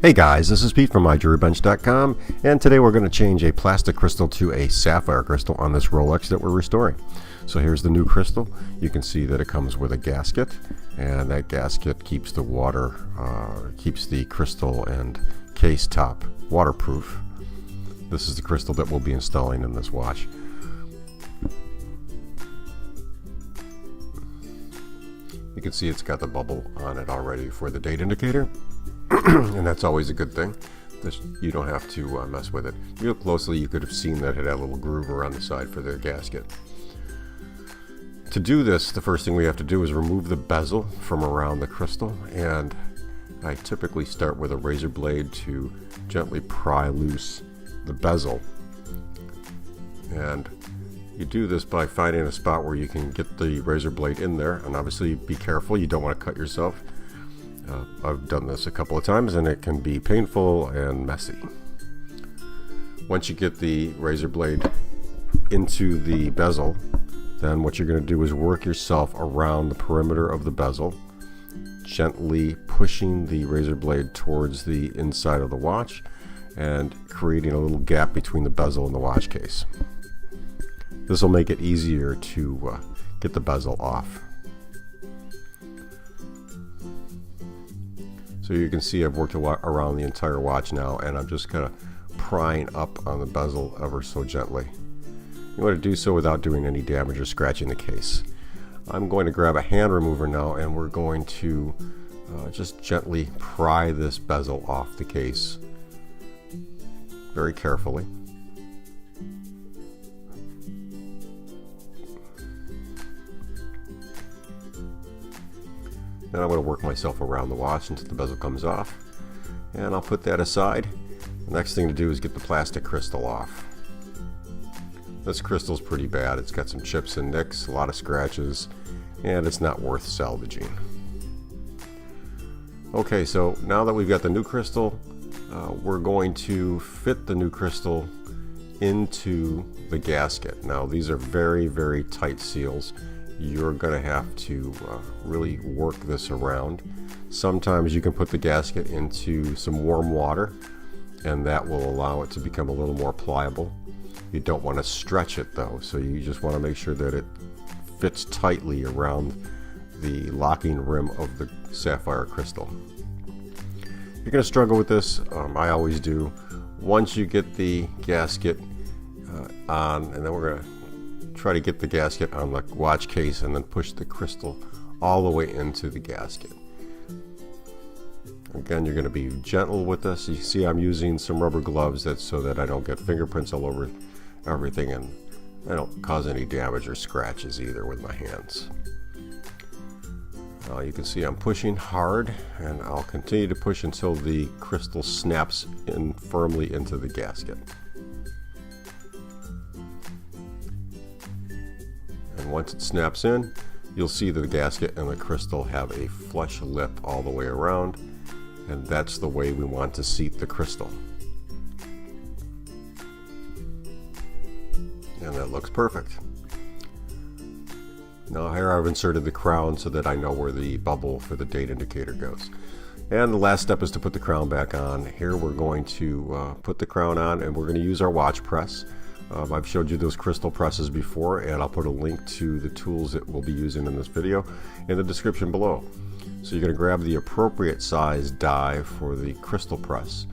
Hey guys, this is Pete from MyJewelryBench.com, and today we're going to change a plastic crystal to a sapphire crystal on this Rolex that we're restoring. So here's the new crystal. You can see that it comes with a gasket, and that gasket keeps the water, keeps the crystal and case top waterproof. This is the crystal that we'll be installing in this watch. You can see it's got the bubble on it already for the date indicator. And that's always a good thing. You don't have to mess with it. If you look closely, you could have seen that it had a little groove around the side for the gasket. To do this, the first thing we have to do is remove the bezel from around the crystal, and I typically start with a razor blade to gently pry loose the bezel. And you do this by finding a spot where you can get the razor blade in there, and obviously be careful, you don't want to cut yourself. I've done this a couple of times and it can be painful and messy. Once you get the razor blade into the bezel, then what you're going to do is work yourself around the perimeter of the bezel, gently pushing the razor blade towards the inside of the watch and creating a little gap between the bezel and the watch case. This will make it easier to get the bezel off. So you can see I've worked around the entire watch now, and I'm just kind of prying up on the bezel ever so gently. You want to do so without doing any damage or scratching the case. I'm going to grab a hand remover now, and we're going to just gently pry this bezel off the case very carefully. Then I'm going to work myself around the watch until the bezel comes off, and I'll put that aside. The next thing to do is get the plastic crystal off. This crystal's pretty bad. It's got some chips and nicks, a lot of scratches, and it's not worth salvaging. Okay, so now that we've got the new crystal, we're going to fit the new crystal into the gasket. Now these are very, very tight seals. You're going to have to really work this around. Sometimes you can put the gasket into some warm water, and that will allow it to become a little more pliable. You don't want to stretch it though, so you just want to make sure that it fits tightly around the locking rim of the sapphire crystal. You're going to struggle with this. I always do. Once you get the gasket on, and then we're going to try to get the gasket on the watch case and then push the crystal all the way into the gasket. Again, you're going to be gentle with this. You see I'm using some rubber gloves so that I don't get fingerprints all over everything, and I don't cause any damage or scratches either with my hands. You can see I'm pushing hard, and I'll continue to push until the crystal snaps in firmly into the gasket. And once it snaps in, you'll see that the gasket and the crystal have a flush lip all the way around, and that's the way we want to seat the crystal. And that looks perfect. Now here I've inserted the crown so that I know where the bubble for the date indicator goes. And the last step is to put the crown back on. Here we're going to put the crown on, and we're going to use our watch press. I've showed you those crystal presses before, and I'll put a link to the tools that we'll be using in this video in the description below. So you're going to grab the appropriate size die for the crystal press,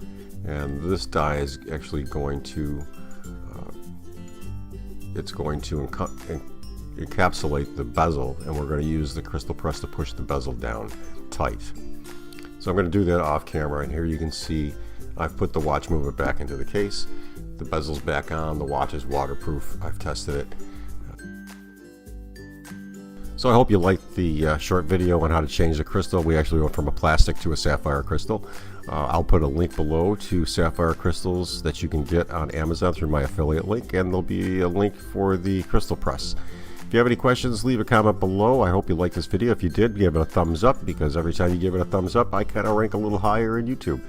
and this die is actually going to encapsulate the bezel, and we're going to use the crystal press to push the bezel down tight. So I'm going to do that off camera, and here you can see I've put the watch mover back into the case. The bezel's back on, the watch is waterproof, I've tested it. So I hope you liked the short video on how to change the crystal. We actually went from a plastic to a sapphire crystal. I'll put a link below to sapphire crystals that you can get on Amazon through my affiliate link, and there'll be a link for the crystal press. If you have any questions, leave a comment below. I hope you liked this video. If you did, give it a thumbs up, because every time you give it a thumbs up, I kind of rank a little higher in YouTube.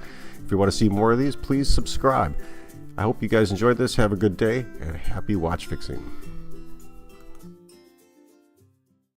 If you want to see more of these, please subscribe. I hope you guys enjoyed this. Have a good day, and happy watch fixing.